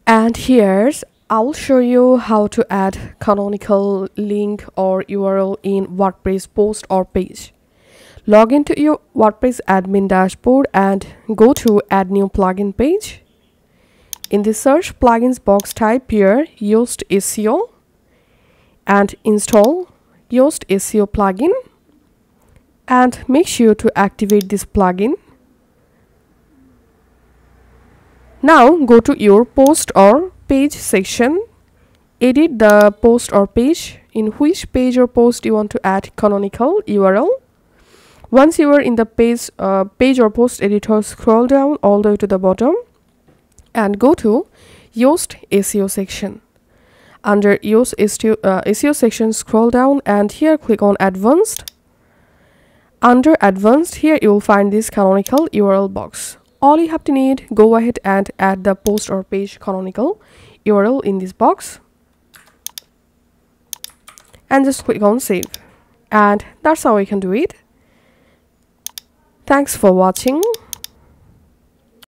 And here's I'll show you how to add canonical link or URL in WordPress post or page. Log into your WordPress admin dashboard and go to add new plugin page. In the search plugins box, type here Yoast SEO and install Yoast SEO plugin, and make sure to activate this plugin. Now go to your post or page section, edit the post or page, in which page or post you want to add canonical URL. Once you are in the page or post editor, scroll down all the way to the bottom and go to Yoast SEO section. Under Yoast SEO section, scroll down and here click on Advanced. Under Advanced, here you will find this canonical URL box. All you have to need, go ahead and add the post or page canonical URL in this box and just click on Save. And that's how you can do it. Thanks for watching.